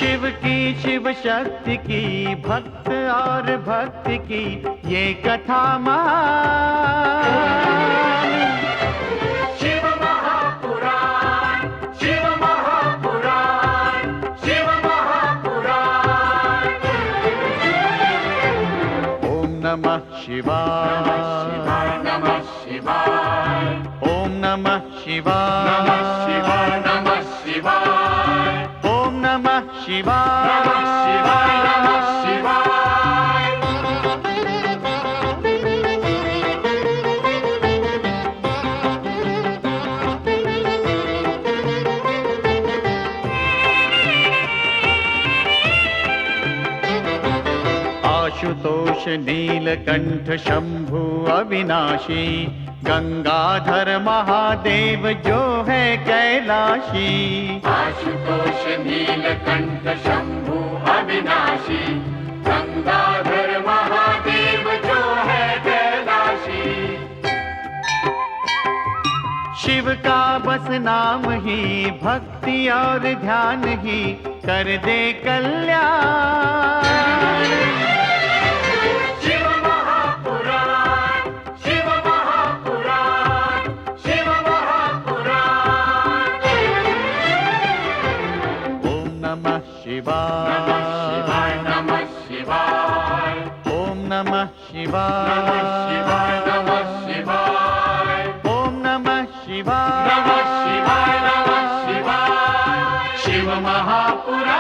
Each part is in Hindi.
शिव की शिव शक्ति की भक्त और भक्ति की ये कथा महान। शिव महापुराण, शिव महापुराण, शिव महापुराण। ओम नमः शिवाय, नमः शिवाय, ओम नमः शिवाय, नमः शिवाय, नमः शिवाय, ओम नमः शिवाय, नमः शिवाय, नमः शिवाय। आशुतोष नीलकंठ शंभु अविनाशी, गंगाधर महादेव जो है कैलाशी। आशुतोष नीलकंठ शंभु अविनाशी, गंगाधर महादेव जो है कैलाशी। शिव का बस नाम ही भक्ति और ध्यान ही कर दे कल्याण। शिव महापुराण, शिव महापुराण, शिव महापुराण। ओम नमः शिवाय, नमः शिवाय, नमः शिवाय, ओम नमः शिवाय, नमः शिवाय, नमः शिवाय, ओम नमः शिवाय, नमः शिवाय, नमः शिवाय। शिव महापुराण,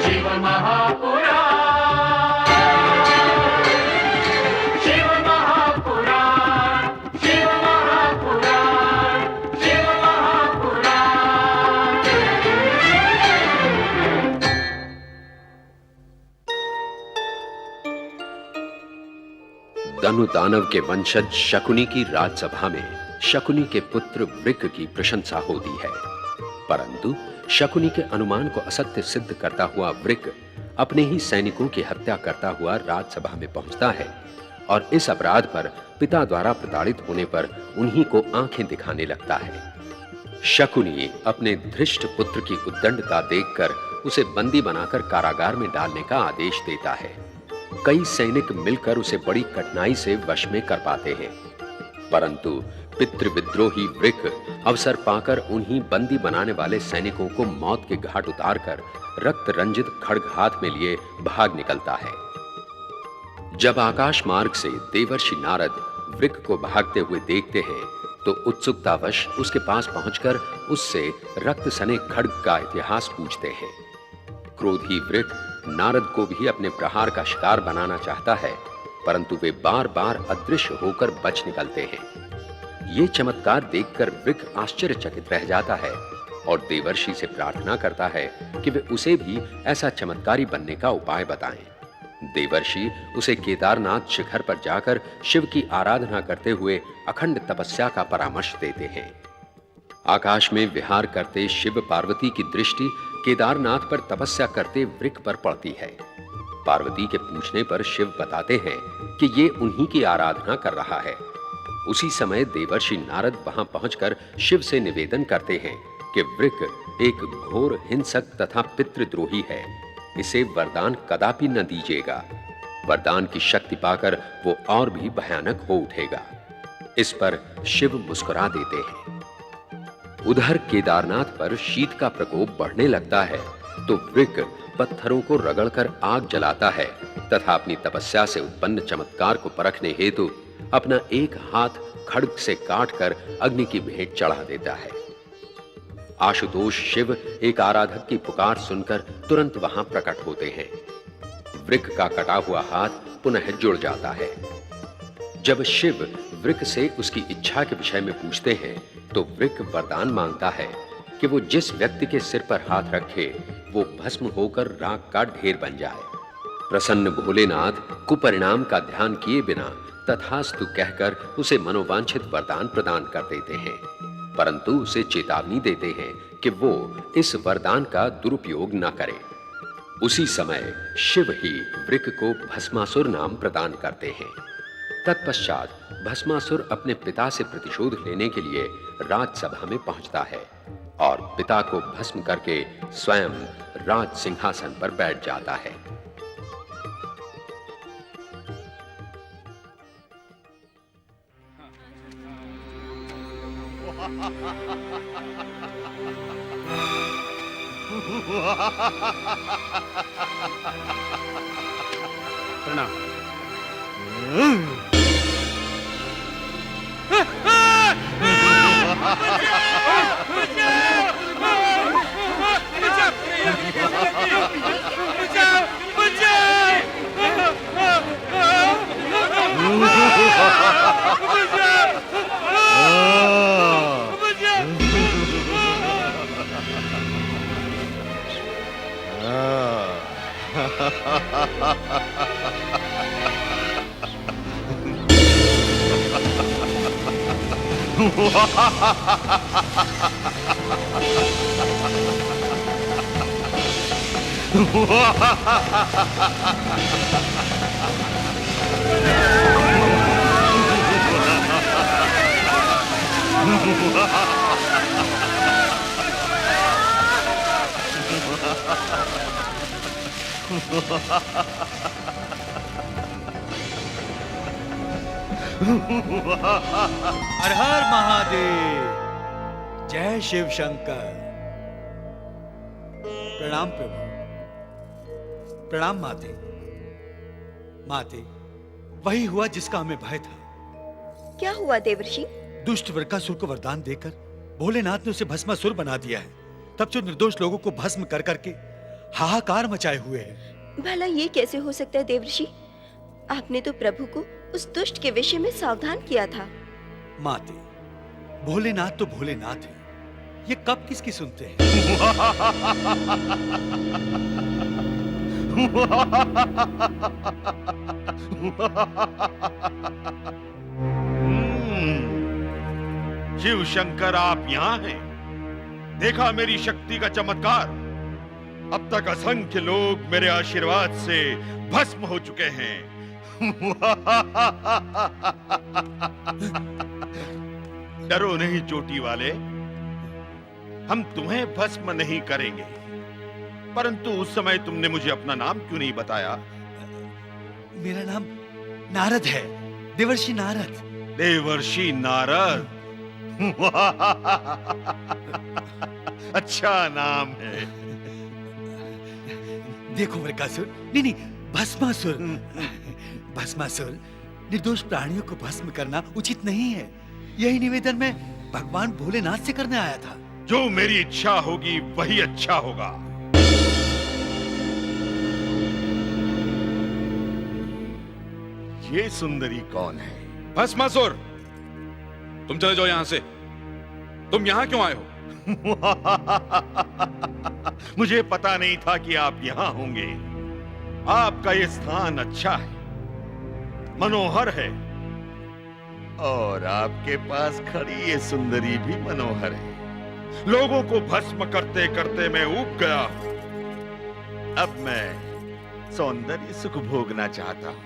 शिव महापुराण, शिव महापुराण, शिव महापुराण, शिव महापुराण। दनु दानव के वंशज शकुनी की राजसभा में शकुनी के पुत्र वृक की प्रशंसा होती है, परंतु शकुनी के अनुमान को असत्य सिद्ध करता हुआ वृक अपने ही सैनिकों की हत्या करता हुआ राजसभा में पहुंचता है और इस अपराध पर पिता द्वारा प्रताड़ित होने पर उन्हीं को आंखें दिखाने लगता है। शकुनी अपने धृष्ट पुत्र की उद्दंडता देखकर उसे बंदी बनाकर कारागार में डालने का आदेश देता है। कई सैनिक मिलकर उसे बड़ी कठिनाई से वश में कर पाते हैं, परंतु पितृविद्रोही वृक अवसर पाकर उन्हीं बंदी बनाने वाले सैनिकों को मौत के घाट उतारकर रक्त रंजित खड्ग हाथ में लिए भाग निकलता है। जब आकाश मार्ग से देवर्षि नारद वृक को भागते हुए देखते हैं तो उत्सुकतावश उसके पास पहुंचकर उससे रक्त सने खड्ग का इतिहास पूछते हैं। क्रोधी वृक नारद को भी अपने प्रहार का शिकार बनाना चाहता है, परंतु वे बार-बार अदृश्य होकर बच निकलते हैं। ये चमत्कार देखकर वृक आश्चर्यचकित रह जाता है और देवर्षि से प्रार्थना करता है कि वे उसे भी ऐसा चमत्कारी बनने का उपाय बताएं। देवर्षि उसे केदारनाथ शिखर पर जाकर शिव की आराधना करते हुए अखंड तपस्या का परामर्श देते हैं। आकाश में विहार करते शिव पार्वती की दृष्टि केदारनाथ पर तपस्या करते वृक पर पड़ती है। पार्वती के पूछने पर शिव बताते हैं कि ये उन्हीं की आराधना कर रहा है। उसी समय देवर्षि नारद वहां पहुंचकर शिव से निवेदन करते हैं कि वृक एक घोर हिंसक तथा पितृद्रोही है, इसे वरदान कदापि न दीजिएगा। वरदान की शक्ति पाकर वो और भी भयानक हो उठेगा। इस पर शिव मुस्कुरा देते हैं। उधर केदारनाथ पर शीत का प्रकोप बढ़ने लगता है तो वृक पत्थरों को रगड़कर आग जलाता है तथा अपनी तपस्या से उत्पन्न चमत्कार को परखने हेतु अपना एक हाथ खड्ग से काटकर अग्नि की भेंट चढ़ा देता है। आशुतोष शिव एक आराधक की पुकार सुनकर तुरंत वहां प्रकट होते हैं। वृक का कटा हुआ हाथ पुनः जुड़ जाता है। जब शिव वृक से उसकी इच्छा के विषय में पूछते हैं तो वृक वरदान मांगता है कि वो जिस व्यक्ति के सिर पर हाथ रखे वो भस्म होकर राख का ढेर बन जाए। प्रसन्न भोलेनाथ कुपरिणाम का ध्यान किए बिना तथास्तु कहकर उसे मनोवांछित वरदान प्रदान कर देते हैं, परंतु उसे चेतावनी देते हैं कि वो इस वरदान का दुरुपयोग न करे। उसी समय शिव ही वृक को भस्मासुर नाम प्रदान करते हैं। तत्पश्चात भस्मासुर अपने पिता से प्रतिशोध लेने के लिए राजसभा में पहुंचता है और पिता को भस्म करके स्वयं राज सिंहासन पर बैठ जाता है। प्रणाम। हर हर महादेव, जय शिव शंकर। प्रणाम प्रभु। प्रणाम माते। माते, वही हुआ जिसका हमें भय था। क्या हुआ देवर्षि? दुष्ट वृकासुर को वरदान देकर भोलेनाथ ने उसे भस्मासुर बना दिया है। तब जो निर्दोष लोगों को भस्म कर करके हाहाकार मचाए हुए हैं। भला ये कैसे हो सकता है देवर्षि? आपने तो प्रभु को उस दुष्ट के विषय में सावधान किया था। माते, भोलेनाथ तो भोलेनाथ है, ये कब किसकी सुनते हैं? शिव शंकर, आप यहाँ हैं? देखा मेरी शक्ति का चमत्कार? अब तक असंख्य लोग मेरे आशीर्वाद से भस्म हो चुके हैं। डरो नहीं चोटी वाले, हम तुम्हें भस्म नहीं करेंगे। परंतु उस समय तुमने मुझे अपना नाम क्यों नहीं बताया? मेरा नाम नारद है, देवर्षि नारद। देवर्षि नारद? अच्छा नाम है। देखो वृकासुर, नहीं, भस्मासुर। भस्मासुर, निर्दोष प्राणियों को भस्म करना उचित नहीं है। यही निवेदन मैं भगवान भोलेनाथ से करने आया था। जो मेरी इच्छा होगी वही अच्छा होगा। ये सुंदरी कौन है? भस्मासुर, तुम चले जाओ यहां से। तुम यहां क्यों आए हो? मुझे पता नहीं था कि आप यहां होंगे। आपका ये स्थान अच्छा है, मनोहर है, और आपके पास खड़ी ये सुंदरी भी मनोहर है। लोगों को भस्म करते करते मैं ऊब गया। अब मैं सौंदर्य सुख भोगना चाहता हूं।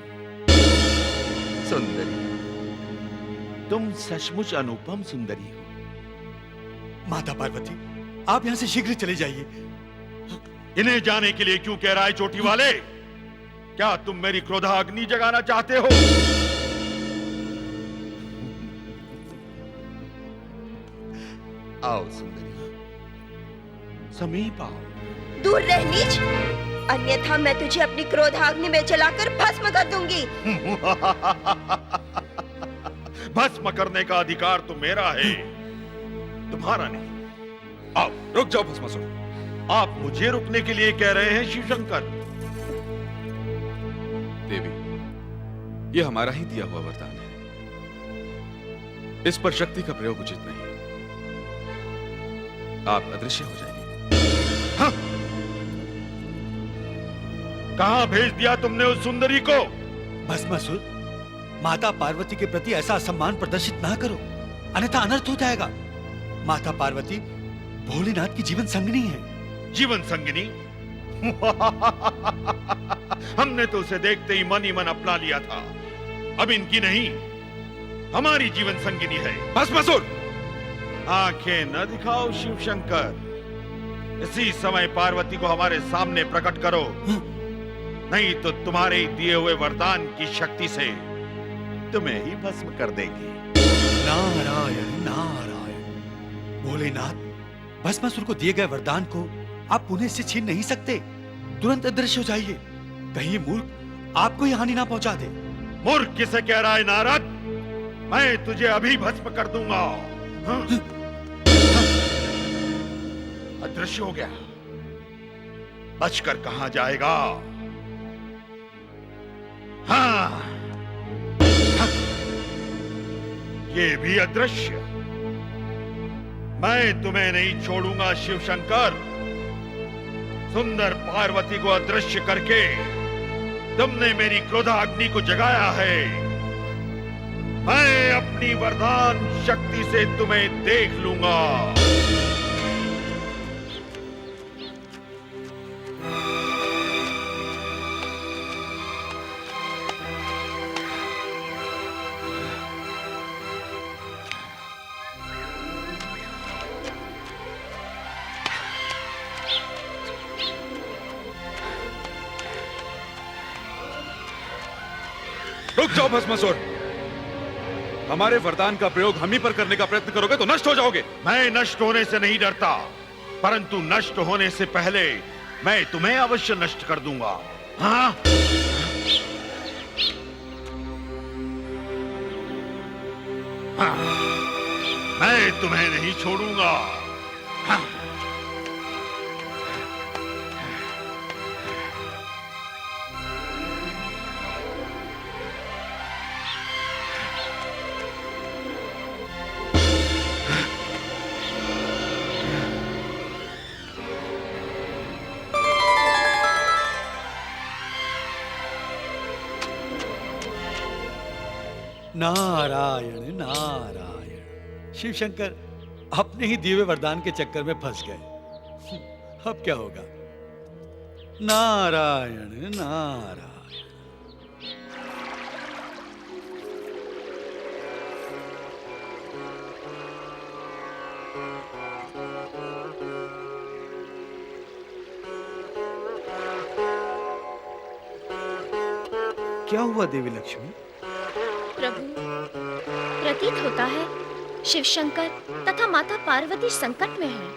सुंदरी, तुम सचमुच अनुपम सुंदरी हो। माता पार्वती, आप यहां से शीघ्र चले जाइए। इन्हें जाने के लिए क्यों कह रहा है चोटी वाले? क्या तुम मेरी क्रोधाग्नि जगाना चाहते हो? आओ सुंदरी, समीप आओ। दूर रह नीच, अन्यथा मैं तुझे अपनी क्रोधाग्नि में जलाकर भस्म कर दूंगी। भस्म करने का अधिकार तो मेरा है, तुम्हारा नहीं। आओ। रुक जाओ भस्मासुर। आप मुझे रुकने के लिए कह रहे हैं शिवशंकर? देवी, ये हमारा ही दिया हुआ वरदान है। इस पर शक्ति का प्रयोग उचित नहीं। आप अदृश्य हो जाएंगे। हाँ? कहां भेज दिया तुमने उस सुंदरी को? भस्मासुर, माता पार्वती के प्रति ऐसा असम्मान प्रदर्शित ना करो, अन्यथा अनर्थ हो जाएगा। माता पार्वती भोलेनाथ की जीवन संगिनी है। जीवन संगिनी? हमने तो उसे देखते ही मन अपना लिया था। अब इनकी नहीं, हमारी जीवन संगिनी है। भस्मासुर, आंखें न दिखाओ शिव शंकर। इसी समय पार्वती को हमारे सामने प्रकट करो, नहीं तो तुम्हारे दिए हुए वरदान की शक्ति से तुम्हें ही भस्म कर देगी। नारायण नारायण। भोलेनाथ, भस्मासुर को दिए गए वरदान को आप पुण्य से छीन नहीं सकते। तुरंत अदृश्य हो जाइए, कहीं ये मूर्ख आपको ही हानि ना पहुंचा दे। मूर्ख किसे कह रहा है नारद? मैं तुझे अभी भस्म कर दूंगा। हाँ? अदृश्य हो गया, बचकर कहां जाएगा? हाँ, हाँ। ये भी अदृश्य। मैं तुम्हें नहीं छोड़ूंगा शिव शंकर। सुंदर पार्वती को अदृश्य करके तुमने मेरी क्रोधाग्नि को जगाया है। मैं अपनी वरदान शक्ति से तुम्हें देख लूंगा। रुक जाओ भस्मासुर। हमारे वरदान का प्रयोग हम ही पर करने का प्रयत्न करोगे तो नष्ट हो जाओगे। मैं नष्ट होने से नहीं डरता, परंतु नष्ट होने से पहले मैं तुम्हें अवश्य नष्ट कर दूंगा। हाँ? हाँ। मैं तुम्हें नहीं छोड़ूंगा। हाँ। नारायण नारायण। शिव शंकर अपने ही दिए हुए वरदान के चक्कर में फंस गए। अब क्या होगा? नारायण नारायण। क्या हुआ देवी लक्ष्मी? प्रभु, प्रतीत होता है शिव शंकर तथा माता पार्वती संकट में हैं।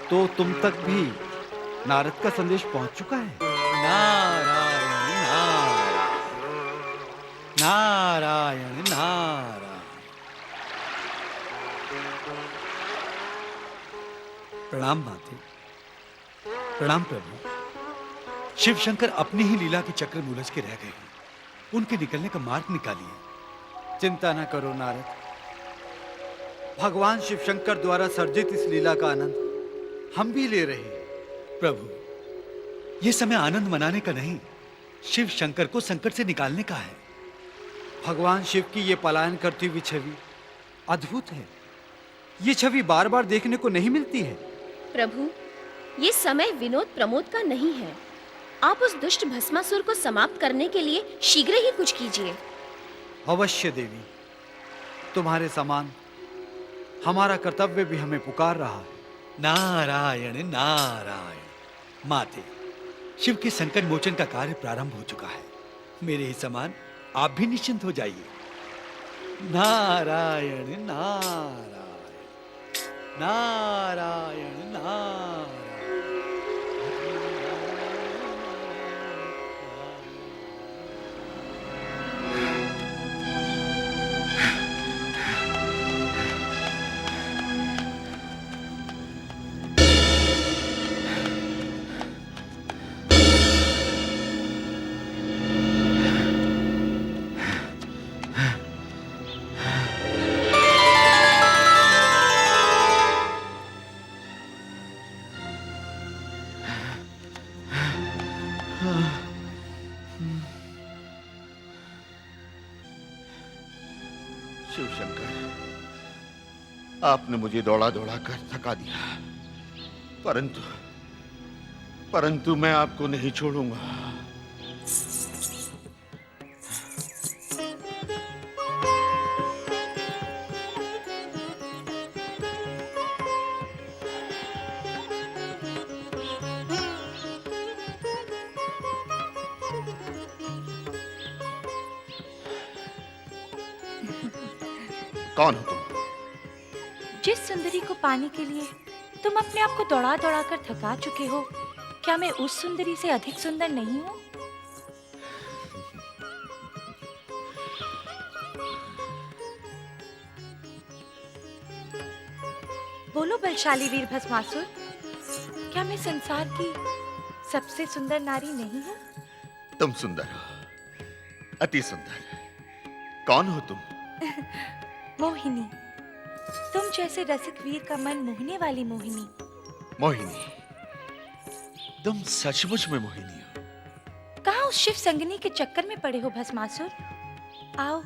तो तुम तक भी नारद का संदेश पहुंच चुका है? नारायण नारायण नारायण नारायण। प्रणाम माते, प्रणाम प्रभु। शिव शंकर अपनी ही लीला के चक्र में उलझ के रह गए हैं। उनके निकलने का मार्ग निकालिए। चिंता न करो नारद, भगवान शिव शंकर द्वारा सर्जित इस लीला का आनंद हम भी ले रहे हैं। प्रभु, यह समय आनंद मनाने का नहीं, शिव शंकर को संकट से निकालने का है। भगवान शिव की ये पलायन करती हुई छवि अद्भुत है। ये छवि बार बार देखने को नहीं मिलती है। प्रभु, ये समय विनोद प्रमोद का नहीं है। आप उस दुष्ट भस्मासुर को समाप्त करने के लिए शीघ्र ही कुछ कीजिए। अवश्य देवी, तुम्हारे समान हमारा कर्तव्य भी हमें पुकार रहा है। नारायण नारायण। माते, शिव के संकट मोचन का कार्य प्रारंभ हो चुका है। मेरे ही समान आप भी निश्चिंत हो जाइए। नारायण नारायण नारायण नारायण। शिव शंकर, आपने मुझे दौड़ा दौड़ा कर थका दिया, परंतु मैं आपको नहीं छोड़ूंगा। कौन हो तुम? जिस सुंदरी को पाने के लिए तुम अपने आप को दौड़ा दौड़ा कर थका चुके हो, क्या मैं उस सुंदरी से अधिक सुंदर नहीं हूँ? बोलो बलशाली वीर भस्मासुर, क्या मैं संसार की सबसे सुंदर नारी नहीं हूँ? तुम सुंदर हो, अति सुंदर। कौन हो तुम? मोहिनी, तुम जैसे रसिक वीर का मन मोहने वाली मोहिनी। मोहिनी, तुम सचमुच में मोहिनी हो। कहाँ उस शिव संगनी के चक्कर में पड़े हो भस्मासुर? आओ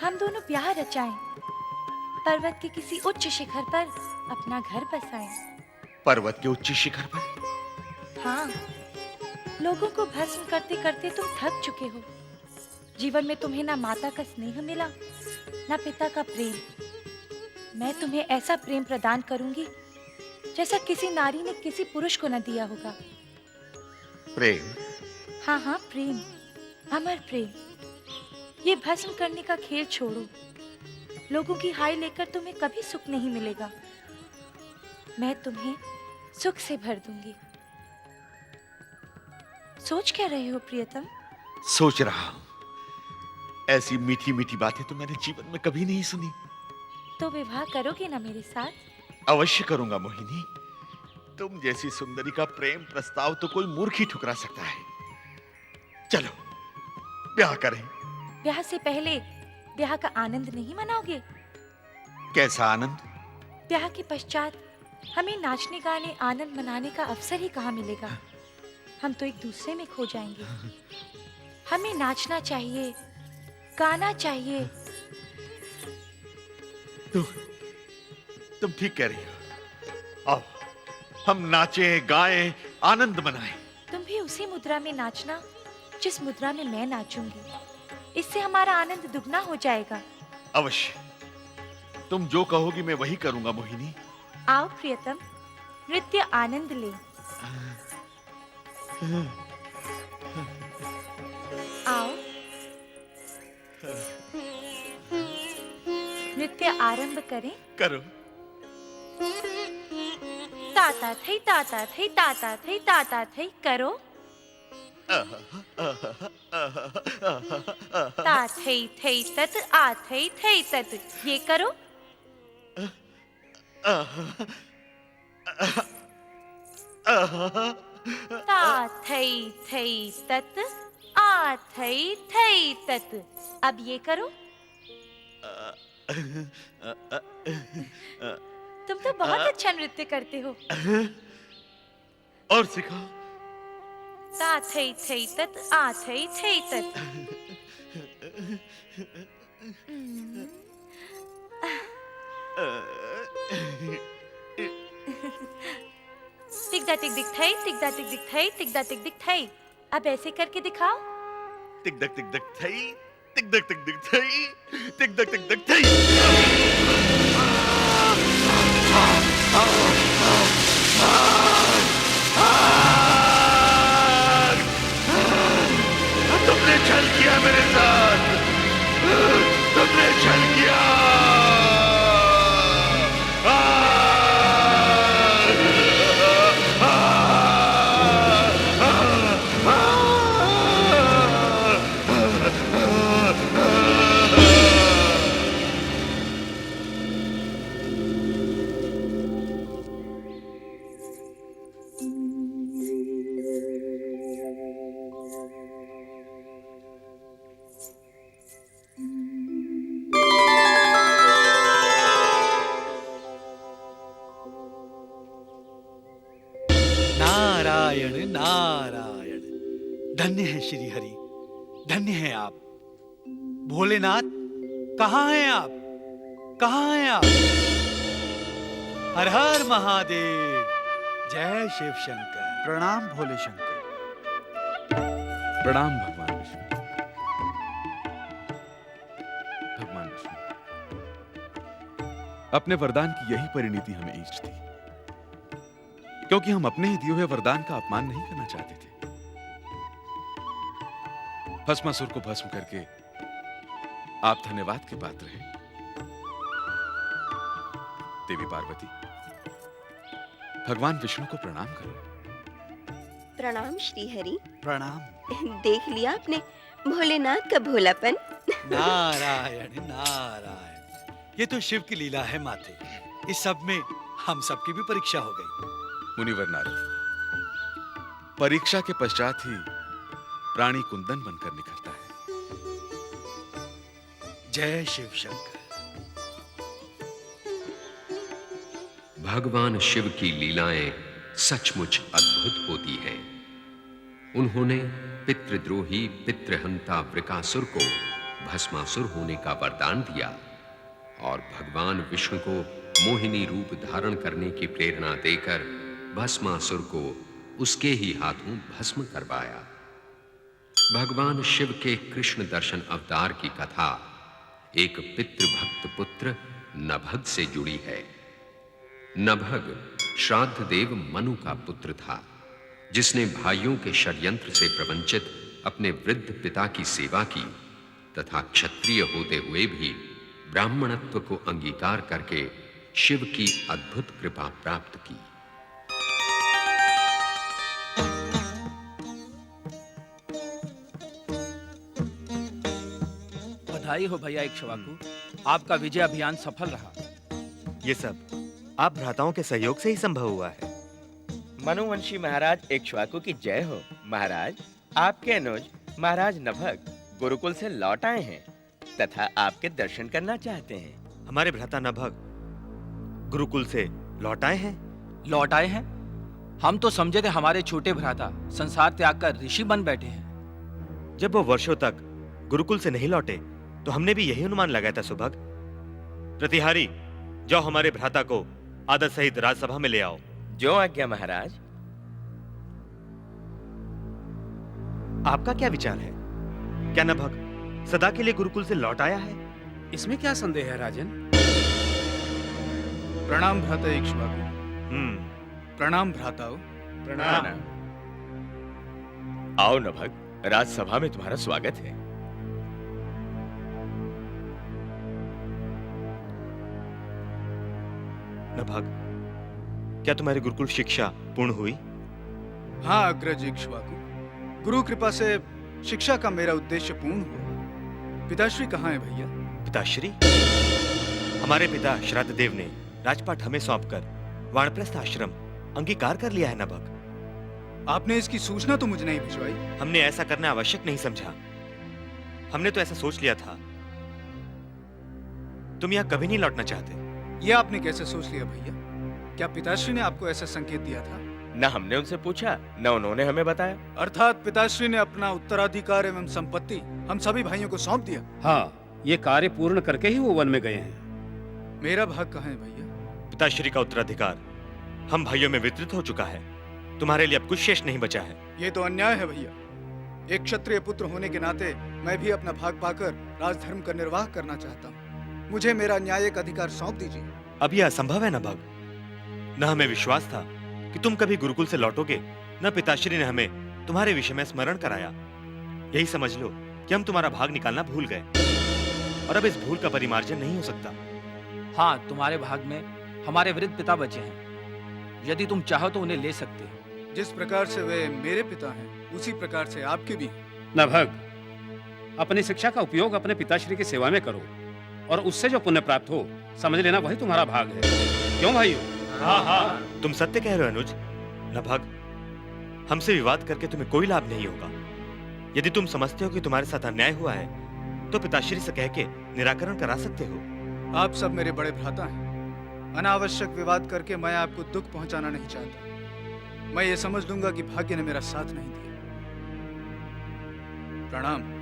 हम दोनों ब्याह रचाएं, पर्वत के किसी उच्च शिखर पर अपना घर बसाएं। पर्वत के उच्च शिखर पर? हाँ, लोगों को भस्म करते करते तुम थक चुके हो। जीवन में तुम्हें ना माता का स्नेह मिला, ना पिता का प्रेम। मैं तुम्हें ऐसा प्रेम प्रदान करूंगी जैसा किसी नारी ने किसी पुरुष को न दिया होगा। प्रेम? हाँ हाँ, प्रेम, अमर प्रेम। ये भस्म करने का खेल छोड़ो। लोगों की हाय लेकर तुम्हें कभी सुख नहीं मिलेगा। मैं तुम्हें सुख से भर दूंगी। सोच क्या रहे हो प्रियतम? सोच रहा हूं, ऐसी मीठी मीठी बातें तो मैंने जीवन में कभी नहीं सुनी। तो विवाह करोगे ना मेरे साथ? अवश्य करूंगा मोहिनी। तुम जैसी सुंदरी का प्रेम प्रस्ताव तो कोई मूर्ख ही ठुकरा सकता है। चलो ब्याह करें। ब्याह से पहले ब्याह का आनंद नहीं मनाओगे? कैसा आनंद? ब्याह के पश्चात हमें नाचने गाने आनंद मनाने का अवसर ही कहाँ मिलेगा। हम तो एक दूसरे में खो जाएंगे। हमें नाचना चाहिए, गाना चाहिए। तुम ठीक कह रही हो। आओ हम नाचें, गाएं, आनंद मनाएं। तुम भी उसी मुद्रा में नाचना जिस मुद्रा में मैं नाचूंगी। इससे हमारा आनंद दुगना हो जाएगा। अवश्य, तुम जो कहोगी मैं वही करूंगा मोहिनी। आओ प्रियतम, नृत्य आनंद ले। आओ, नृत्य आरंभ करें। करो। ताता थई ताता थई ताता थई ताता थई करो। ता थई थई तत आ थई थई तत, ये करो। ता थई थई तत आ थई थई तत, अब ये करो। तुम तो बहुत अच्छा नृत्य करते हो। और सिखाओ। ता थई थई तत आ थई थई तत। टिकदा टिक दिख थई, टिकदा टिक दिख थई, टिकदा टिक दिख थई। अब ऐसे करके दिखाओ। टिक दक टिक दक थई, टिक दक टिक दक थई, टिक दक टिक दक थई। तुमने छल किया मेरे साथ, तुमने छल किया। नारायण नारायण, धन्य है श्री हरि, धन्य है आप। भोलेनाथ, कहाँ हैं आप? कहाँ हैं आप? हर हर महादेव, जय शिव शंकर। प्रणाम भोले शंकर। प्रणाम भगवान विष्णु। भगवान विष्णु, अपने वरदान की यही परिणति हमें इष्ट थी, क्योंकि हम अपने ही दिए हुए वरदान का अपमान नहीं करना चाहते थे। भस्मासुर को भस्म करके आप धन्यवाद के पात्र हैं। देवी पार्वती, भगवान विष्णु को प्रणाम करो। प्रणाम श्रीहरि। प्रणाम। देख लिया आपने भोलेनाथ का भोलापन। नारायण नारायण, ये तो शिव की लीला है माते। इस सब में हम सबकी भी परीक्षा हो गई। मुनिवर नारद, परीक्षा के पश्चात ही प्राणी कुंदन बनकर निकलता है। जय शिव शंकर। भगवान शिव की लीलाएं सचमुच अद्भुत होती हैं। उन्होंने पितृद्रोही पितृहंता वृकासुर को भस्मासुर होने का वरदान दिया और भगवान विष्णु को मोहिनी रूप धारण करने की प्रेरणा देकर भस्मासुर को उसके ही हाथों भस्म करवाया। भगवान शिव के कृष्ण दर्शन अवतार की कथा एक पितृभक्त पुत्र नभग से जुड़ी है। नभग श्राद्ध देव मनु का पुत्र था, जिसने भाइयों के षड्यंत्र से प्रवंचित अपने वृद्ध पिता की सेवा की तथा क्षत्रिय होते हुए भी ब्राह्मणत्व को अंगीकार करके शिव की अद्भुत कृपा प्राप्त की। बधाई हो भैया इक्ष्वाकु, आपका विजय अभियान सफल रहा। ये सब आप भ्राताओं के सहयोग से ही संभव हुआ है। मनुवंशी महाराज इक्ष्वाकु की जय हो। महाराज, आपके अनुज महाराज नभग गुरुकुल से लौट आए हैं तथा आपके दर्शन करना चाहते हैं। हमारे भ्राता नभग गुरुकुल से लौट आए हैं? लौट आए हैं? हम तो समझे थे हमारे छोटे भ्राता संसार त्याग कर ऋषि बन बैठे हैं। जब वो वर्षों तक गुरुकुल से नहीं लौटे तो हमने भी यही अनुमान लगाया था। सुभग, प्रतिहारी, जाओ हमारे भ्राता को आदर सहित राजसभा में ले आओ। जो आज्ञा महाराज। आपका क्या विचार है? क्या नभग सदा के लिए गुरुकुल से लौट आया है? इसमें क्या संदेह है राजन? प्रणाम भ्राता इक्ष्वाकु। प्रणाम भ्राताओ। प्रणाम। आओ नभग, राजसभा में तुम्हारा स्वागत है। नभग, क्या तुम्हारी गुरुकुल शिक्षा पूर्ण हुई? हाँ अग्रज इक्ष्वाकु, गुरु कृपा से शिक्षा का मेरा उद्देश्य पूर्ण हुआ। पिताश्री कहाँ है भैया? पिताश्री? हमारे पिता श्राद्ध देव ने राजपाट हमें सौंपकर वानप्रस्थ आश्रम अंगीकार कर लिया है नभग। आपने इसकी सूचना तो मुझे नहीं भिजवाई। हमने ऐसा करना आवश्यक नहीं समझा। हमने तो ऐसा सोच लिया था। तुम यहाँ कभी नहीं लौटना चाहते। ये आपने कैसे सोच लिया भैया? क्या पिताश्री ने आपको ऐसा संकेत दिया था? न हमने उनसे पूछा, न उन्होंने हमें बताया। अर्थात पिताश्री ने अपना उत्तराधिकार एवं संपत्ति हम सभी भाइयों को सौंप दिया। हाँ, ये कार्य पूर्ण करके ही वो वन में गए हैं। मेरा भाग कहाँ है भैया? पिताश्री का उत्तराधिकार हम भाइयों में वितरित हो चुका है। तुम्हारे लिए अब कुछ शेष नहीं बचा है। ये तो अन्याय है भैया। एक क्षत्रिय पुत्र होने के नाते मैं भी अपना भाग पाकर राजधर्म का निर्वाह करना चाहता हूँ। मुझे मेरा न्यायिक अधिकार सौंप दीजिए। अब यह असंभव है नभग। न हमें विश्वास था कि तुम कभी गुरुकुल से लौटोगे, न पिताश्री ने हमें तुम्हारे विषय में स्मरण कराया। यही समझ लो कि हम तुम्हारा भाग निकालना भूल गए और अब इस भूल का परिमार्जन नहीं हो सकता। हाँ, तुम्हारे भाग में हमारे वृद्ध पिता बचे हैं। यदि तुम चाहो तो उन्हें ले सकते हो। जिस प्रकार से वे मेरे पिता हैं, उसी प्रकार से आपके भी। नभग, अपनी शिक्षा का उपयोग अपने पिताश्री की सेवा में करो और उससे जो पुण्य प्राप्त हो समझ लेना वही तुम्हारा भाग है। क्यों भाइयों? हाँ हाँ, तुम सत्य कह रहे हो अनुज। नभग, हमसे विवाद करके तुम्हें कोई लाभ नहीं होगा। यदि तुम समझते हो कि तुम्हारे साथ अन्याय हुआ है तो पिताश्री से कह के निराकरण करा सकते हो। आप सब मेरे बड़े भ्राता हैं। अनावश्यक विवाद करके मैं आपको दुख पहुंचाना नहीं चाहता। मैं ये समझ लूंगा कि भाग्य ने मेरा साथ नहीं दिया। प्रणाम।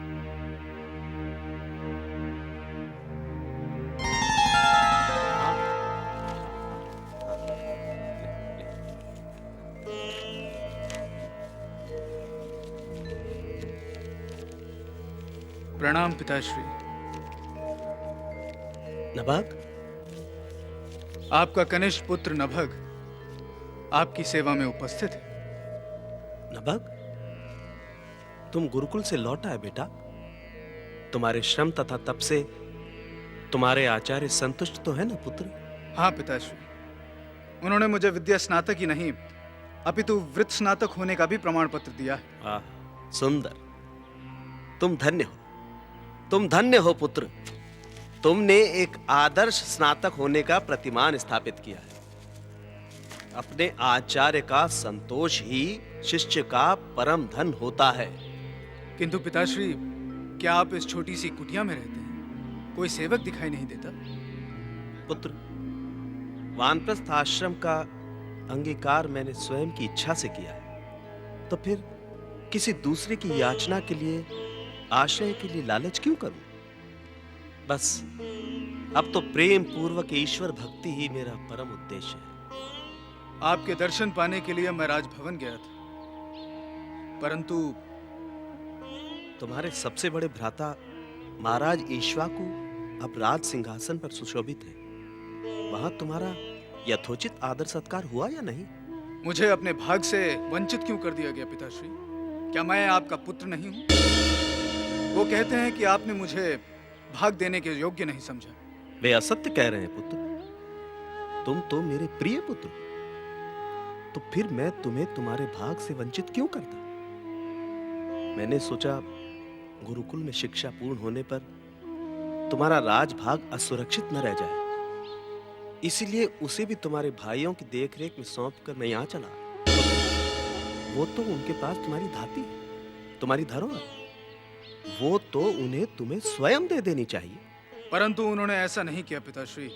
प्रणाम पिताश्री। नभग, आपका कनिष्ठ पुत्र नभग आपकी सेवा में उपस्थित है। नभग, तुम गुरुकुल से लौट आए बेटा। तुम्हारे श्रम तथा तप से तुम्हारे आचार्य संतुष्ट तो है ना पुत्र? हाँ पिताश्री, उन्होंने मुझे विद्या स्नातक ही नहीं अपितु वृत्त स्नातक होने का भी प्रमाण पत्र दिया है। आह, सुंदर। तुम धन्य हो, तुम धन्य हो पुत्र। तुमने एक आदर्श स्नातक होने का प्रतिमान स्थापित किया है। अपने आचार्य का संतोष ही शिष्य का परम धन होता है। किंतु पिताश्री, क्या आप इस छोटी सी कुटिया में रहते हैं? कोई सेवक दिखाई नहीं देता? पुत्र, वानप्रस्थ आश्रम का अंगीकार मैंने स्वयं की इच्छा से किया है, तो फिर किसी दूसरे की याचना के लिए, आश्रय के लिए लालच क्यों करूं? बस अब तो प्रेम पूर्वक ईश्वर भक्ति ही मेरा परम उद्देश्य है। आपके दर्शन पाने के लिए मैं राजभवन गया था, परंतु तुम्हारे सबसे बड़े भ्राता महाराज ईक्ष्वाकु अब राज सिंहासन पर सुशोभित है। वहां तुम्हारा यथोचित आदर सत्कार हुआ या नहीं? मुझे अपने भाग से वंचित क्यों कर दिया गया पिताश्री? क्या मैं आपका पुत्र नहीं हूं? वो कहते हैं कि आपने मुझे भाग देने के योग्य नहीं समझा। वे असत्य कह रहे हैं पुत्र। तुम तो मेरे प्रिय पुत्र, तो फिर मैं तुम्हें तुम्हारे भाग से वंचित क्यों करता? मैंने सोचा गुरुकुल में शिक्षा पूर्ण होने पर तुम्हारा राजभाग असुरक्षित न रह जाए, इसीलिए उसे भी तुम्हारे भाइयों की देखरेख में सौंपकर मैं यहाँ चला। वो तो उनके पास तुम्हारी धाती है, तुम्हारी धरोहर। वो तो उन्हें तुम्हें स्वयं दे देनी चाहिए। परंतु उन्होंने ऐसा नहीं किया पिताश्री।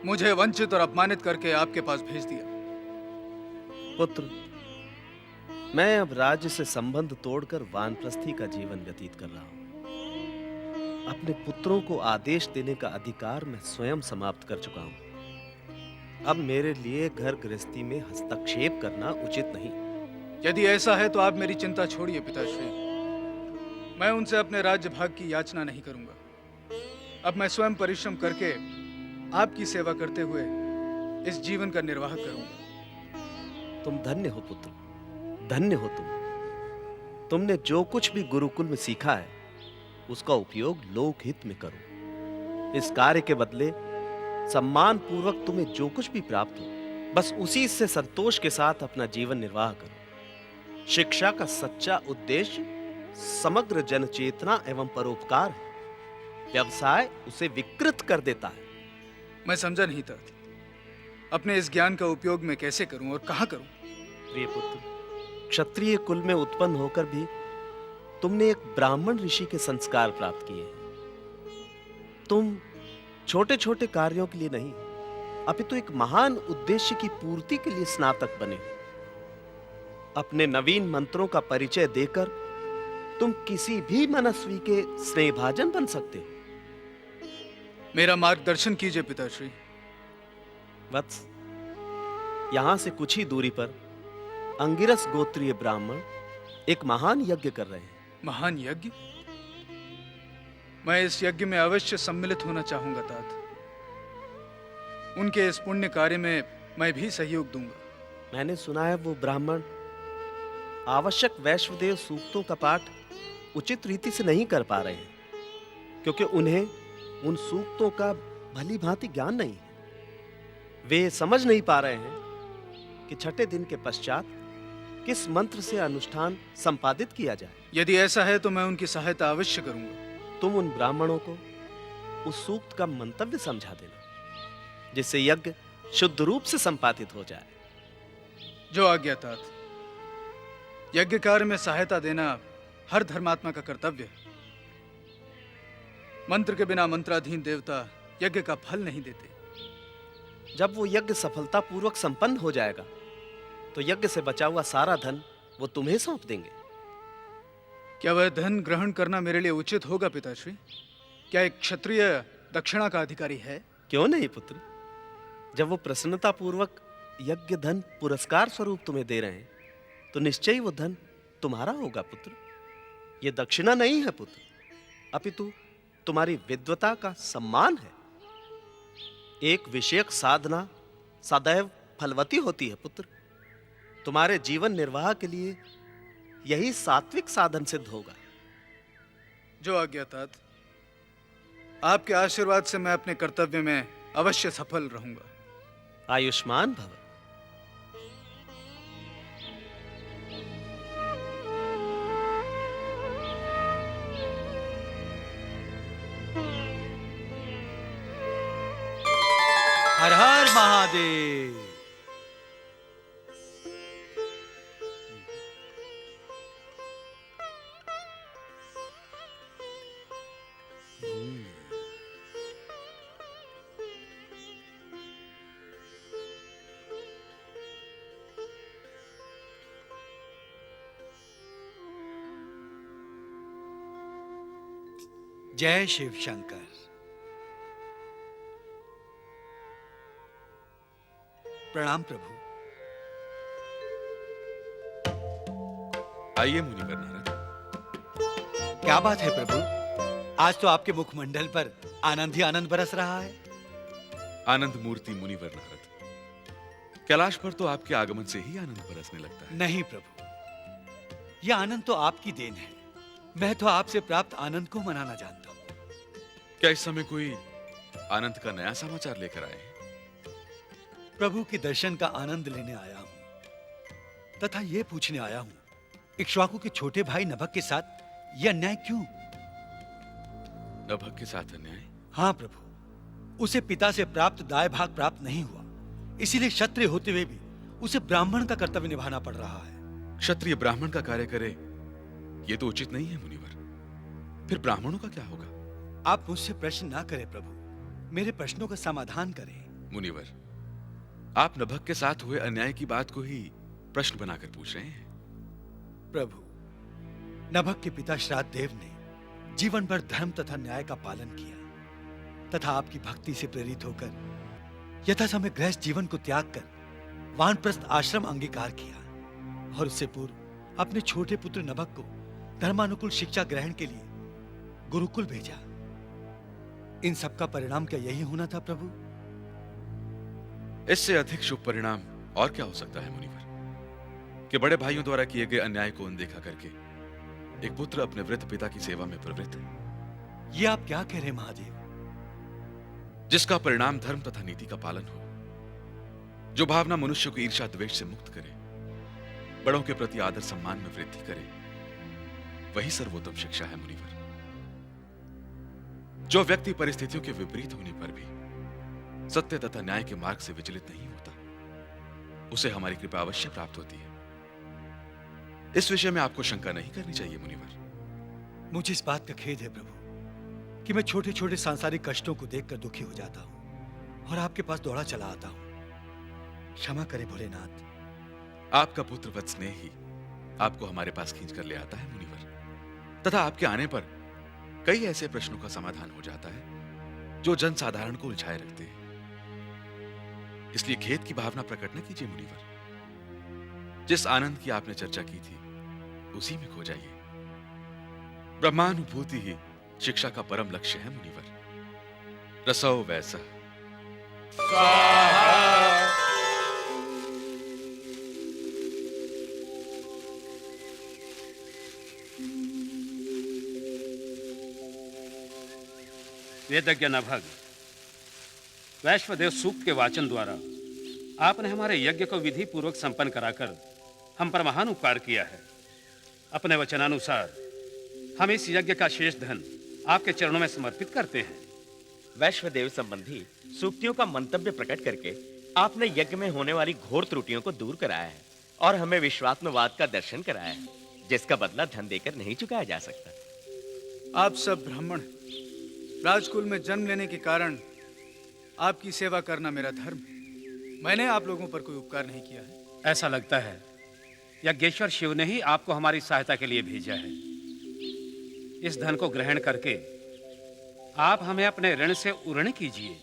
मुझे वंचित और अपमानित करके आपके पास भेज दिया। पुत्र, मैं अब राज्य से संबंध तोड़कर वानप्रस्थी का जीवन व्यतीत कर रहा हूं। अपने पुत्रों को आदेश देने का अधिकार मैं स्वयं समाप्त कर चुका हूं। अब मेरे लिए घर गृहस्थी में हस्तक्षेप करना उचित नहीं। यदि ऐसा है तो आप मेरी चिंता छोड़िए पिताश्री। मैं उनसे अपने राज्य भाग की याचना नहीं करूंगा। अब मैं स्वयं परिश्रम करके आपकी सेवा करते हुए इस जीवन का निर्वाह करूंगा। तुम धन्य हो पुत्र, धन्य हो तुम। तुमने जो कुछ भी गुरुकुल में सीखा है उसका उपयोग लोकहित में करो। इस कार्य के बदले सम्मान पूर्वक तुम्हें जो कुछ भी प्राप्त हो, बस उसी से संतोष के साथ अपना जीवन निर्वाह करो। शिक्षा का सच्चा उद्देश्य समग्र जन चेतना एवं परोपकार है। व्यवसाय उसे विकृत कर देता है। मैं समझा नहीं था अपने इस ज्ञान का उपयोग मैं कैसे करूं और कहां करूं। प्रिय पुत्र, क्षत्रिय कुल में उत्पन्न होकर भी तुमने एक ब्राह्मण ऋषि के संस्कार प्राप्त किए हैं। तुम छोटे छोटे कार्यों के लिए नहीं, अपितु एक महान उद्देश्य की पूर्ति के लिए स्नातक बने हो। अपने नवीन मंत्रों का परिचय देकर तुम किसी भी मनस्वी के स्नेहभाजन बन सकते हो। मेरा मार्गदर्शन कीजिए पिताश्री। वत्स, यहां से कुछ ही दूरी पर अंगिरस गोत्रीय ब्राह्मण एक महान यज्ञ कर रहे हैं। महान यज्ञ? मैं इस यज्ञ में अवश्य सम्मिलित होना चाहूंगा तात। उनके इस पुण्य कार्य में मैं भी सहयोग दूंगा। मैंने सुना है वो ब्राह्मण आवश्यक वैश्वदेव सूक्तों का पाठ उचित रीति से नहीं कर पा रहे हैं, क्योंकि उन्हें उन सूक्तों का भली भांति ज्ञान नहीं है। वे समझ नहीं पा रहे हैं कि छठे दिन के पश्चात किस मंत्र से अनुष्ठान संपादित किया जाए। यदि ऐसा है तो मैं उनकी सहायता अवश्य करूंगा। तुम उन ब्राह्मणों को उस सूक्त का मंतव्य समझा देना, जिससे यज्ञ शुद्ध रूप से संपादित हो जाए। जो आज्ञा तात। यज्ञ कार्य में सहायता देना हर धर्मात्मा का कर्तव्य है। मंत्र के बिना मंत्राधीन देवता यज्ञ का फल नहीं देते। जब वो यज्ञ सफलतापूर्वक संपन्न हो जाएगा तो यज्ञ से बचा हुआ सारा धन वो तुम्हें सौंप देंगे। क्या वह धन ग्रहण करना मेरे लिए उचित होगा पिताश्री? क्या एक क्षत्रिय दक्षिणा का अधिकारी है? क्यों नहीं पुत्र। जब वो प्रसन्नता पूर्वक यज्ञ धन पुरस्कार स्वरूप तुम्हें दे रहे हैं तो निश्चय ही वो धन तुम्हारा होगा पुत्र। ये दक्षिणा नहीं है पुत्र, अपितु तुम्हारी विद्वता का सम्मान है। एक विषयक साधना सदैव फलवती होती है पुत्र। तुम्हारे जीवन निर्वाह के लिए यही सात्विक साधन सिद्ध होगा। जो आज्ञा तात। आपके आशीर्वाद से मैं अपने कर्तव्य में अवश्य सफल रहूंगा। आयुष्मान भव। हर हर महादेव। जय शिव शंकर। प्रणाम प्रभु। आइए मुनिवर नारद। क्या बात है प्रभु, आज तो आपके मुखमंडल पर आनंद ही आनंद बरस रहा है। आनंद मूर्ति मुनिवर नारद, कैलाश पर तो आपके आगमन से ही आनंद बरसने लगता है। नहीं प्रभु, यह आनंद तो आपकी देन है। मैं तो आपसे प्राप्त आनंद को मनाना जानता हूँ। क्या इस समय कोई आनंद का नया समाचार लेकर आए हैं? प्रभु के दर्शन का आनंद लेने आया हूँ, तथा यह पूछने आया हूँ, इक्ष्वाकु के छोटे भाई नभक के साथ यह अन्याय क्यों? नभक के साथ अन्याय? हाँ प्रभु, उसे पिता से प्राप्त दाय भाग प्राप्त नहीं हुआ, इसीलिए क्षत्रिय होते हुए भी उसे ब्राह्मण का कर्तव्य निभाना पड़ रहा है। क्षत्रिय ब्राह्मण का कार्य करे, ये तो उचित नहीं है मुनिवर। फिर ब्राह्मणों का क्या होगा? आप मुझसे प्रश्न ना करें प्रभु, मेरे प्रश्नों का समाधान करें। मुनिवर, आप नभक के साथ हुए अन्याय की बात को ही प्रश्न बनाकर पूछ रहे हैं। प्रभु, नभक के पिता श्राद्ध देव ने जीवन भर धर्म तथा न्याय का पालन किया, तथा आपकी भक्ति से प्रेरित होकर यथासमय गृहस्थ जीवन को त्याग कर वानप्रस्थ आश्रम अंगीकार किया, और उससे पूर्व अपने छोटे पुत्र नभक को धर्मानुकूल शिक्षा ग्रहण के लिए गुरुकुल भेजा। इन सब का परिणाम क्या यही होना था प्रभु? इससे अधिक शुभ परिणाम और क्या हो सकता है मुनिवर, कि बड़े भाइयों द्वारा किए गए अन्याय को अनदेखा करके एक पुत्र अपने वृद्ध पिता की सेवा में प्रवृत्त है। ये आप क्या कह रहे हैं महादेव? जिसका परिणाम धर्म तथा नीति का पालन हो, जो भावना मनुष्य को ईर्ष्या द्वेष से मुक्त करे, बड़ों के प्रति आदर सम्मान में वृद्धि करे, वही सर्वोत्तम शिक्षा है मुनिवर। जो व्यक्ति परिस्थितियों के विपरीत होने पर भी सत्य तथा न्याय के मार्ग से विचलित नहीं होता, उसे हमारी कृपा अवश्य प्राप्त होती है। इस विषय में आपको शंका नहीं करनी चाहिए मुनिवर। मुझे इस बात का खेद है प्रभु कि मैं छोटे छोटे सांसारिक कष्टों को देखकर दुखी हो जाता हूं और आपके पास दौड़ा चला आता हूं। क्षमा करें भोलेनाथ। आपका पुत्र वत्सनेह ही आपको हमारे पास खींच कर ले आता है मुनिवर, तथा आपके आने पर कई ऐसे प्रश्नों का समाधान हो जाता है जो जन साधारण को उलझाए रखते हैं। इसलिए खेद की भावना प्रकट न कीजिए मुनिवर। जिस आनंद की आपने चर्चा की थी, उसी में खो जाइए। ब्रह्मानुभूति ही शिक्षा का परम लक्ष्य है मुनिवर। रसो वैसा। वेदज्ञ नभग, वैश्वदेव सूक्त के वाचन द्वारा आपने हमारे यज्ञ को विधि पूर्वक संपन्न कराकर हम पर महान उपकार किया है। अपने वचनानुसार हम इस यज्ञ का शेष धन आपके चरणों में समर्पित करते हैं। वैश्वदेव संबंधी सूक्तियों का मंतव्य प्रकट करके आपने यज्ञ में होने वाली घोर त्रुटियों को दूर कराया है और हमें विश्वात्मवाद का दर्शन कराया है, जिसका बदला धन देकर नहीं चुकाया जा सकता। आप सब ब्राह्मण हैं। राजकुल में जन्म लेने के कारण आपकी सेवा करना मेरा धर्म है। मैंने आप लोगों पर कोई उपकार नहीं किया है। ऐसा लगता है यज्ञेश्वर शिव ने ही आपको हमारी सहायता के लिए भेजा है। इस धन को ग्रहण करके आप हमें अपने ऋण से उऋण कीजिए।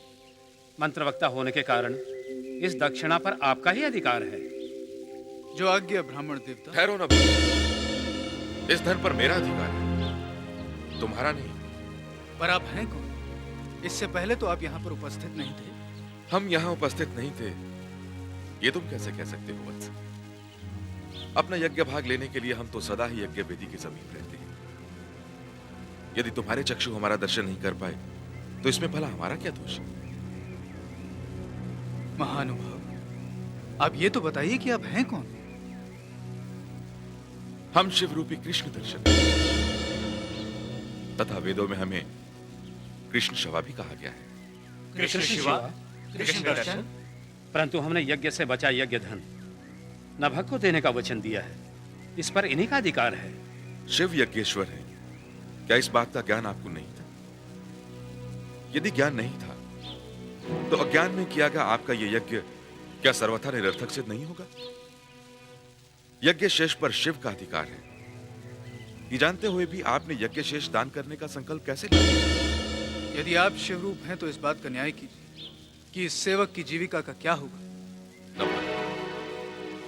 मंत्रवक्ता होने के कारण इस दक्षिणा पर आपका ही अधिकार है। जो आज्ञा ब्राह्मण देवता। ठहरो न, इस धन पर मेरा अधिकार है, तुम्हारा नहीं। पर आप हैं कौन? इससे पहले तो आप यहाँ पर उपस्थित नहीं थे। हम यहाँ उपस्थित नहीं थे, ये तुम कैसे कह सकते हो वत्स? अपना यज्ञ भाग लेने के लिए हम तो सदा ही यज्ञ वेदी के समीप रहते हैं। यदि तुम्हारे चक्षु हमारा दर्शन नहीं कर पाए, तो इसमें भला हमारा क्या दोष? महानुभाव, आप ये तो बताइए कि आप हैं कौन? हम शिव रूपी कृष्ण दर्शन तथा वेदों में हमें कृष्ण शवा भी कहा गया है। कृष्ण शिवा, कृष्ण दर्शन। परंतु हमने यज्ञ से बचा यज्ञ धन नभग को देने का वचन दिया है, इस पर इन्हीं का अधिकार है। शिव यज्ञेश्वर है, क्या इस बात का ज्ञान आपको नहीं था? यदि ज्ञान नहीं था तो अज्ञान में किया गया आपका यह यज्ञ क्या सर्वथा निरर्थक सिद्ध नहीं होगा? यज्ञ शेष पर शिव का अधिकार है। ये जानते हुए भी आपने यज्ञ शेष दान करने का संकल्प कैसे लिया? यदि आप शिवरूप हैं तो इस बात का न्याय कीजिए कि इस सेवक की जीविका का क्या होगा।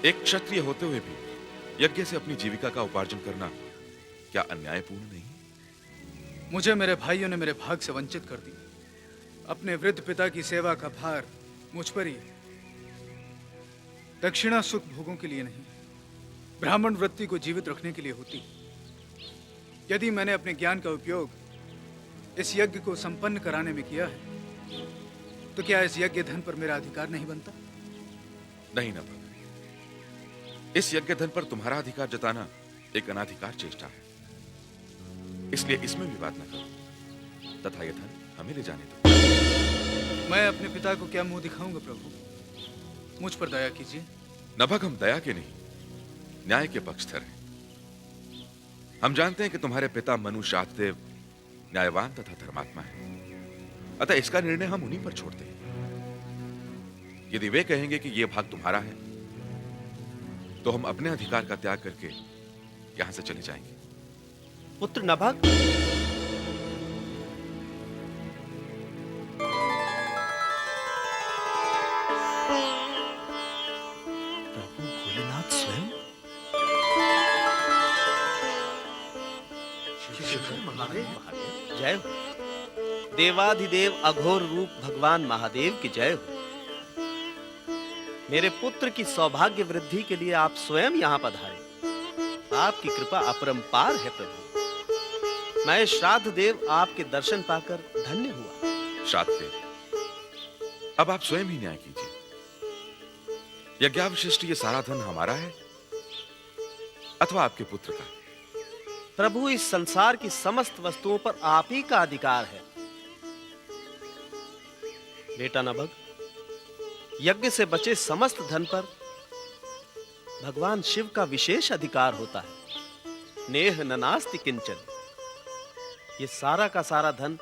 एक क्षत्रिय होते हुए भी यज्ञ से अपनी जीविका का उपार्जन करना क्या अन्यायपूर्ण नहीं? मुझे मेरे भाइयों ने मेरे भाग से वंचित कर दिया। अपने वृद्ध पिता की सेवा का भार मुझ पर ही है। दक्षिणा सुख भोगों के लिए नहीं, ब्राह्मण वृत्ति को जीवित रखने के लिए होती है। यदि मैंने अपने ज्ञान का उपयोग इस यज्ञ को संपन्न कराने में किया है तो क्या इस यज्ञ धन पर मेरा अधिकार नहीं बनता? नहीं नभग, इस यज्ञ धन पर तुम्हारा अधिकार जताना एक अनाधिकार चेष्टा है, इसलिए इसमें विवाद न करो तथा यह धन हमें ले जाने दो। मैं अपने पिता को क्या मुंह दिखाऊंगा प्रभु, मुझ पर दया कीजिए। नभग, हम दया के नहीं न्याय के पक्षधर हैं। हम जानते हैं कि तुम्हारे पिता मनु शातदेव न्यायवान तथा धर्मात्मा है, अतः इसका निर्णय हम उन्हीं पर छोड़ते हैं। यदि वे कहेंगे कि यह भाग तुम्हारा है तो हम अपने अधिकार का त्याग करके यहां से चले जाएंगे। पुत्र नभग, प्रभु भोलेनाथ स्वयं जय हो। देवाधिदेव अघोर रूप भगवान महादेव की जय हो। मेरे पुत्र की सौभाग्य वृद्धि के लिए आप स्वयं यहां पधारे। आपकी कृपा अपरंपार है प्रभु। मैं श्राद्ध देव आपके दर्शन पाकर धन्य हुआ। श्राद्ध देव, अब आप स्वयं ही न्याय कीजिए। यज्ञावशिष्ट ये सारा धन हमारा है अथवा आपके पुत्र का? प्रभु, इस संसार की समस्त वस्तुओं पर आप ही का अधिकार है। बेटा नभग, यज्ञ से बचे समस्त धन पर भगवान शिव का विशेष अधिकार होता है। नेह ननास्ति किंचन। ये सारा का सारा धन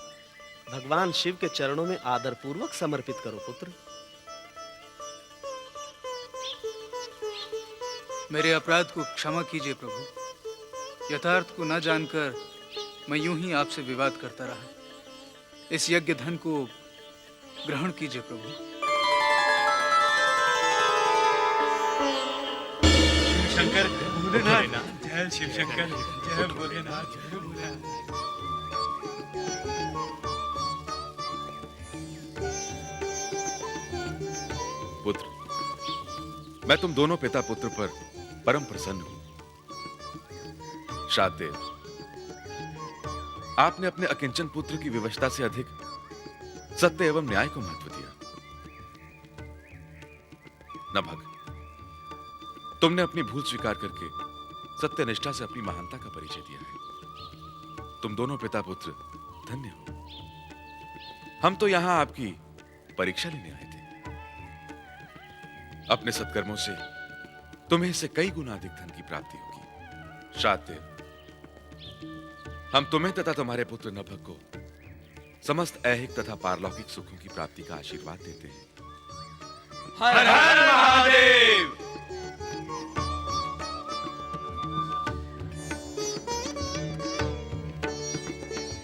भगवान शिव के चरणों में आदर पूर्वक समर्पित करो पुत्र। मेरे अपराध को क्षमा कीजिए प्रभु। यथार्थ को न जानकर मैं यूं ही आपसे विवाद करता रहा। इस यज्ञ धन को ग्रहण कीजिए प्रभु। शंकर भोलेनाथ, जय शिव शंकर, जय भोलेनाथ, जय भोलेनाथ। पुत्र, मैं तुम दोनों पिता पुत्र पर परम प्रसन्न हूं। श्राद्धदेव, आपने अपने अकिंचन पुत्र की विवशता से अधिक सत्य एवं न्याय को महत्व दिया। नभग, तुमने अपनी भूल स्वीकार करके सत्यनिष्ठा से अपनी महानता का परिचय दिया है। तुम दोनों पिता पुत्र धन्य हो। हम तो यहां आपकी परीक्षा लेने आए थे। अपने सत्कर्मों से तुम्हें इससे कई गुना अधिक धन की प्राप्ति होगी। श्राद्धदेव, हम तुम्हें तथा तुम्हारे पुत्र नभग को समस्त ऐहिक तथा पारलौकिक सुखों की प्राप्ति का आशीर्वाद देते हैं। हर हर महादेव।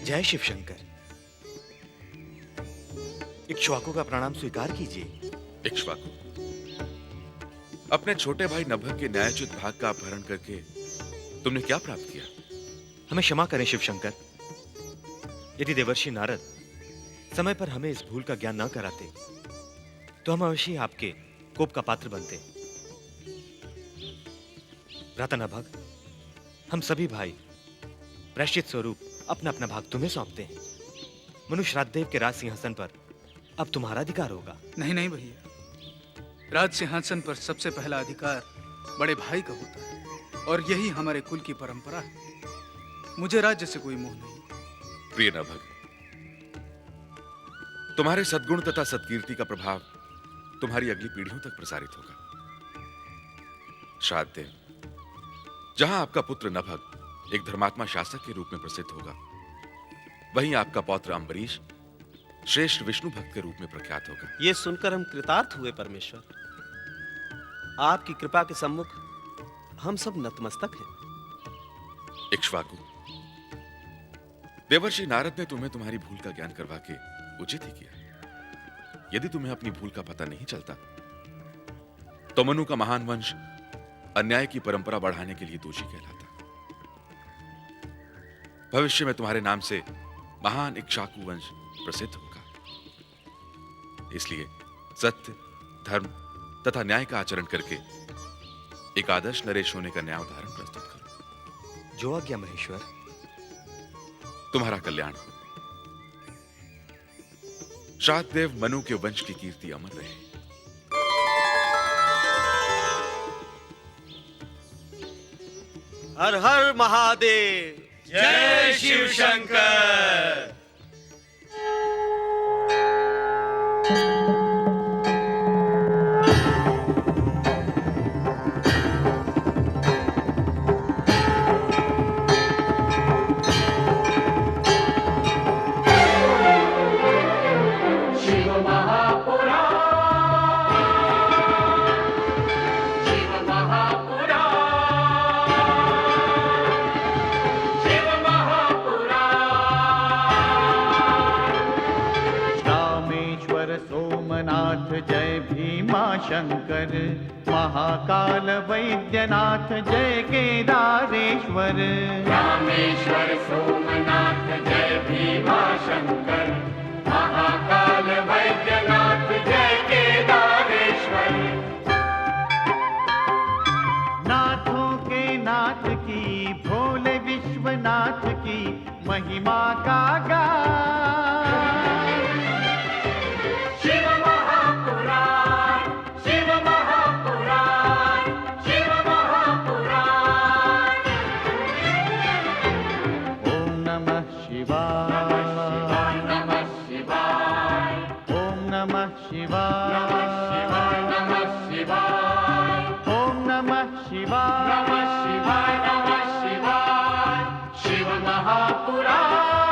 जय शिव शंकर। इक्ष्वाकु का प्रणाम स्वीकार कीजिए। इक्ष्वाकु, अपने छोटे भाई नभग के न्यायोचित भाग का अपहरण करके तुमने क्या प्राप्त किया? हमें क्षमा करें शिव शंकर। यदि देवर्षि नारद समय पर हमें इस भूल का ज्ञान न कराते तो हम अवश्य आपके कोप का पात्र बनते। भ्राता नभग, हम सभी भाई प्रायश्चित स्वरूप अपना अपना भाग तुम्हें सौंपते हैं। मनु श्राद्धदेव के राज सिंहासन पर अब तुम्हारा अधिकार होगा। नहीं नहीं भैया, राज सिंहासन पर सबसे पहला अधिकार बड़े भाई का होता है और यही हमारे कुल की परंपरा है। मुझे राज्य से कोई मोह नहीं। प्रिय नभग, तुम्हारे सद्गुण तथा सत्कीर्ति का प्रभाव तुम्हारी अगली पीढ़ियों तक प्रसारित होगा। श्राद्धदेव, जहां आपका पुत्र नभग एक धर्मात्मा शासक के रूप में प्रसिद्ध होगा, वहीं आपका पौत्र अम्बरीश श्रेष्ठ विष्णु भक्त के रूप में प्रख्यात होगा। ये सुनकर हम कृतार्थ हुए परमेश्वर। आपकी कृपा के सम्मुख हम सब नतमस्तक हैं। इक्ष्वाकु, देवर्षि नारद ने तुम्हें तुम्हारी भूल का ज्ञान करवा के उचित ही किया। यदि तुम्हें अपनी भूल का पता नहीं चलता तो मनु का महान वंश अन्याय की परंपरा बढ़ाने के लिए दोषी कहलाता। भविष्य में तुम्हारे नाम से महान इक्ष्वाकु वंश प्रसिद्ध होगा। इसलिए सत्य, धर्म तथा न्याय का आचरण करके एक आदर्श नरेश होने का न्याय उदाहरण प्रस्तुत करो। जो आज्ञा महेश्वर। तुम्हारा कल्याण हो। श्राद्धदेव मनु के वंश की कीर्ति अमर रहे। हर हर महादेव। जय शिव शंकर। जय भीमा शंकर, महाकाल वैद्यनाथ जय केदारेश्वर। रामेश्वर सोमनाथ जय भीमा शंकर, महाकाल वैद्यनाथ जय केदारेश्वर। नाथों के नाथ की, भोले विश्वनाथ की महिमा का गान। शिव महापुराण।